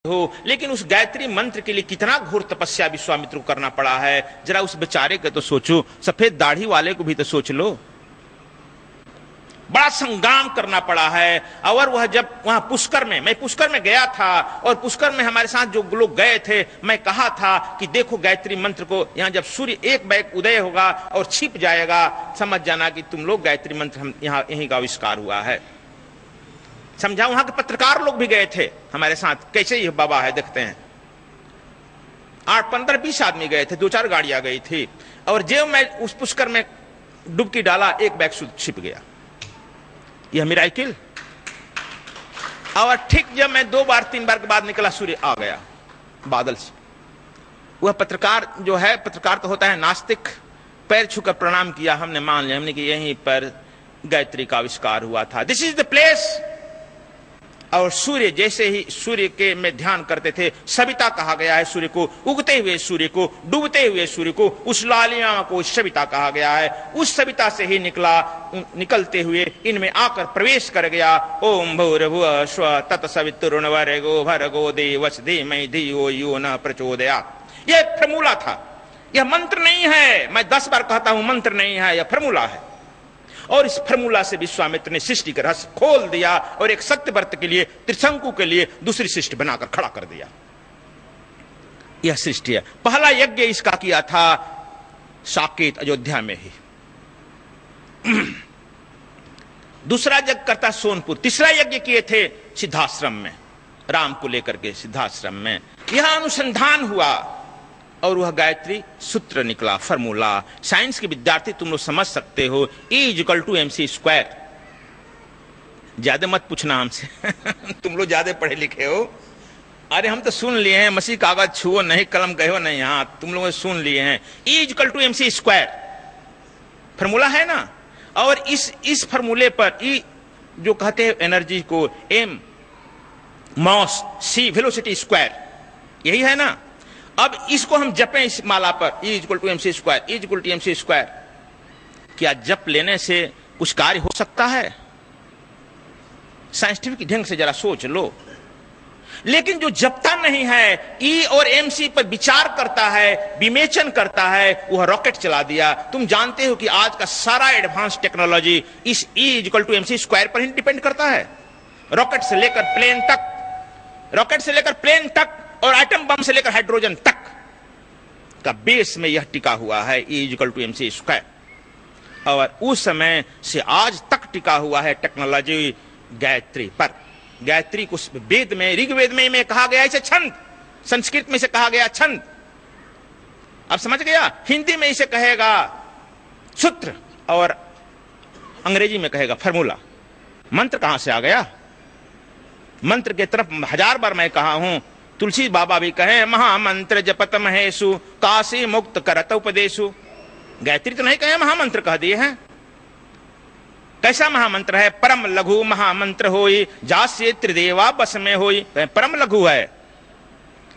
हो, लेकिन उस गायत्री मंत्र के लिए कितना घोर तपस्या विश्वामित्र को करना पड़ा है, जरा उस बेचारे का तो सोचो। सफेद दाढ़ी वाले को भी तो सोच लो, बड़ा संग्राम करना पड़ा है। और वह जब वहां पुष्कर में, मैं पुष्कर में गया था और पुष्कर में हमारे साथ जो लोग गए थे, मैं कहा था कि देखो गायत्री मंत्र को, यहां जब सूर्य एक बैग उदय होगा और छिप जाएगा, समझ जाना कि तुम लोग गायत्री मंत्र हम यहीं का आविष्कार हुआ है। समझा। वहां के पत्रकार लोग भी गए थे हमारे साथ, कैसे ये बाबा है देखते हैं। 8, 15, 20 आदमी गए थे, 2-4 गाड़ियां गई थी। और जब मैं उस पुष्कर में डुबकी डाला, एक बैग छिप गया। यह मिराकिल। और ठीक जब मैं 2 बार 3 बार के बाद निकला, सूर्य आ गया बादल से। वह पत्रकार जो है, पत्रकार तो होता है नास्तिक, पैर छूकर प्रणाम किया। हमने मान लिया, हमने कि यहीं पर गायत्री का आविष्कार हुआ था। This is the place. और सूर्य, जैसे ही सूर्य के में ध्यान करते थे, सविता कहा गया है सूर्य को, उगते हुए सूर्य को, डूबते हुए सूर्य को, उस लालिमा को सविता कहा गया है। उस सविता से ही निकलते हुए इनमें आकर प्रवेश कर गया। ओम भूर्भुवः स्वः तत्सवितुर्वरेण्यो भर्गो देवस्य धीमहि धियो यो न प्रचोदयात्। यह फॉर्मूला था, यह मंत्र नहीं है। मैं 10 बार कहता हूं मंत्र नहीं है, यह फॉर्मूला है। और इस फॉर्मूला से विश्वामित्र ने सृष्टि का रहस्य खोल दिया और एक सत्यव्रत के लिए, त्रिशंकु के लिए दूसरी सृष्टि बनाकर खड़ा कर दिया। यह सृष्टि है। पहला यज्ञ इसका किया था साकेत, अयोध्या में ही। दूसरा यज्ञ करता सोनपुर। तीसरा यज्ञ किए थे सिद्धाश्रम में, राम को लेकर के सिद्धाश्रम में। यह अनुसंधान हुआ और वह गायत्री सूत्र निकला, फॉर्मूला। साइंस के विद्यार्थी तुम लोग समझ सकते हो, E=mc²। ज्यादा मत पूछना हमसे तुम लोग ज्यादा पढ़े लिखे हो। अरे हम तो सुन लिए हैं, मसीह कागज छुओ नहीं, कलम कहो नहीं हाथ, तुम लोग सुन लिए हैं। E=mc², फॉर्मूला है ना। और इस फॉर्मूले पर E जो कहते हैं एनर्जी को, M मास, C वेलोसिटी², यही है ना। अब इसको हम जपें इस माला पर, E=mc², E=mc²। क्या जप लेने से कुछ कार्य हो सकता है? साइंटिफिक ढंग से जरा सोच लो। लेकिन जो जपता नहीं है, E और MC पर विचार करता है, विवेचन करता है, वह रॉकेट चला दिया। तुम जानते हो कि आज का सारा एडवांस टेक्नोलॉजी इस E=mc² पर ही डिपेंड करता है। रॉकेट से लेकर प्लेन तक, और एटम बम से लेकर हाइड्रोजन तक का बेस में यह टिका हुआ है, E=mc²। और उस समय से आज तक टिका हुआ है टेक्नोलॉजी गायत्री पर। गायत्री को वेद में, ऋग्वेद में कहा गया इसे छंद, संस्कृत में इसे कहा गया छंद। अब समझ गया। हिंदी में इसे कहेगा सूत्र और अंग्रेजी में कहेगा फॉर्मूला। मंत्र कहां से आ गया? मंत्र के तरफ 1000 बार मैं कहा हूं। तुलसी बाबा भी कहे, महामंत्र जपत महेशु काशी मुक्त करत उपदेशु। गायत्री तो नहीं कहे, महामंत्र कह दिए हैं। कैसा महामंत्र है? परम लघु महामंत्र होई, जास्य त्रिदेवा बस में होई। परम लघु है।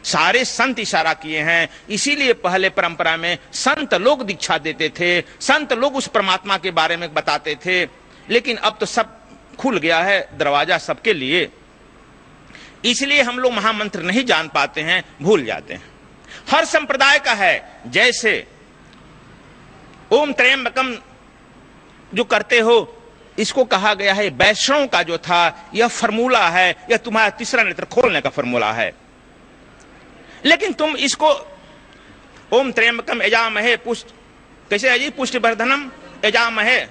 सारे संत इशारा किए हैं। इसीलिए पहले परंपरा में संत लोग दीक्षा देते थे, संत लोग उस परमात्मा के बारे में बताते थे। लेकिन अब तो सब खुल गया है दरवाजा सबके लिए, इसलिए हम लोग महामंत्र नहीं जान पाते हैं, भूल जाते हैं। हर संप्रदाय का है। जैसे ओम त्र्यंबकम जो करते हो, इसको कहा गया है वैष्णव का जो था, यह फॉर्मूला है, यह तुम्हारा तीसरा नेत्र खोलने का फॉर्मूला है। लेकिन तुम इसको ओम त्र्यंबकम यजामहे पुष्ट, कैसे है जी? पुष्टिवर्धनम यजामहे,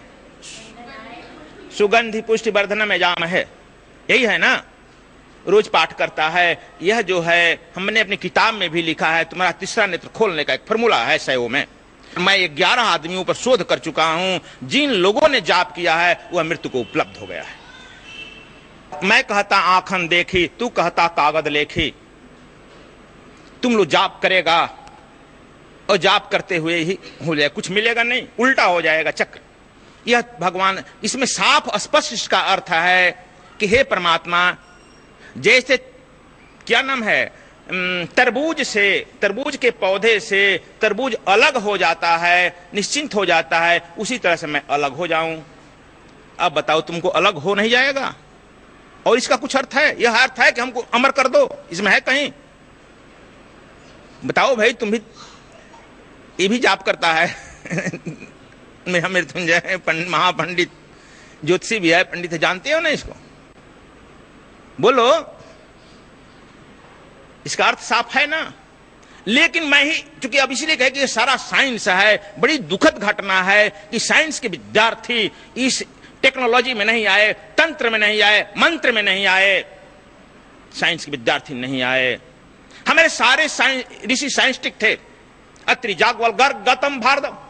सुगंधि पुष्टिवर्धनम यजामहे, यही है ना। रोज पाठ करता है। यह जो है हमने अपनी किताब में भी लिखा है, तुम्हारा तीसरा नेत्र खोलने का एक फॉर्मूला है सयो में। मैं 11 आदमियों पर शोध कर चुका हूं। जिन लोगों ने जाप किया है वह मृत्यु को उपलब्ध हो गया है। मैं कहता आंखन देखी, तू कहता कागज लेखी। तुम लोग जाप करेगा और जाप करते हुए ही हो जाए, कुछ मिलेगा नहीं, उल्टा हो जाएगा चक्र। यह भगवान, इसमें साफ स्पष्ट इसका अर्थ है कि हे परमात्मा, जैसे क्या नाम है, तरबूज के पौधे से तरबूज अलग हो जाता है, निश्चिंत हो जाता है, उसी तरह से मैं अलग हो जाऊं। अब बताओ तुमको अलग हो नहीं जाएगा? और इसका कुछ अर्थ है? यह अर्थ है कि हमको अमर कर दो? इसमें है कहीं? बताओ भाई, तुम भी, ये भी जाप करता है मेरा मृत्युंजय महापंडित ज्योतिषी भी है, पंडित है, जानते हो ना इसको? बोलो, इसका अर्थ साफ है ना? लेकिन मैं ही चूंकि अब इसलिए कहे कि ये सारा साइंस है, बड़ी दुखद घटना है कि साइंस के विद्यार्थी इस टेक्नोलॉजी में नहीं आए, तंत्र में नहीं आए, मंत्र में नहीं आए, साइंस के विद्यार्थी नहीं आए। हमारे सारे ऋषि साइंटिफिक थे, अत्रि, जागवल, गर्ग, गौतम, भारत,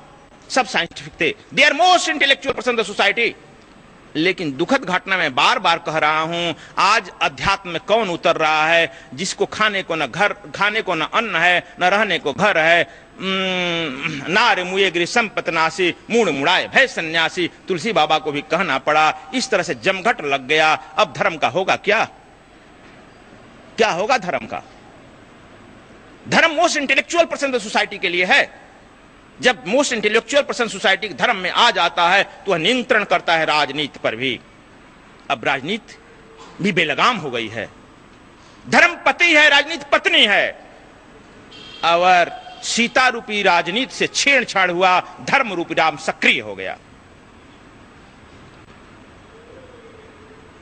सब साइंटिफिक थे। They are most intellectual person in the society. लेकिन दुखद घटना में बार बार कह रहा हूं, आज अध्यात्म में कौन उतर रहा है जिसको खाने को न घर, खाने को न अन्न है, न रहने को घर है। नारे मुए गिरी संपत नासी, मूड मुड़ाए भय सन्यासी, तुलसी बाबा को भी कहना पड़ा। इस तरह से जमघट लग गया। अब धर्म का होगा क्या? क्या होगा धर्म का? धर्म मोस्ट इंटेलेक्चुअल पर्सन सोसाइटी के लिए है। जब मोस्ट इंटेलेक्चुअल पर्सन सोसाइटी धर्म में आ जाता है तो वह नियंत्रण करता है राजनीति पर भी। अब राजनीति भी बेलगाम हो गई है। धर्म पति है, राजनीति पत्नी है। और सीता रूपी राजनीति से छेड़छाड़ हुआ, धर्म रूपी राम सक्रिय हो गया।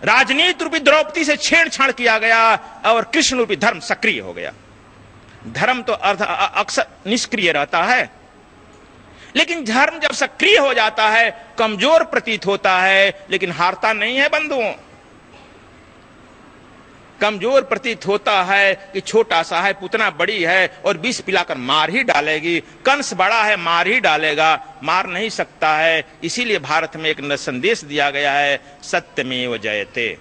राजनीति रूपी द्रौपदी से छेड़छाड़ किया गया और कृष्ण रूपी धर्म सक्रिय हो गया। धर्म तो अक्सर निष्क्रिय रहता है, लेकिन धर्म जब सक्रिय हो जाता है कमजोर प्रतीत होता है, लेकिन हारता नहीं है बंधुओं। कमजोर प्रतीत होता है कि छोटा सा है, पुतना बड़ी है और विष पिलाकर मार ही डालेगी। कंस बड़ा है, मार ही डालेगा, मार नहीं सकता है। इसीलिए भारत में एक संदेश दिया गया है, सत्यमेव जयते।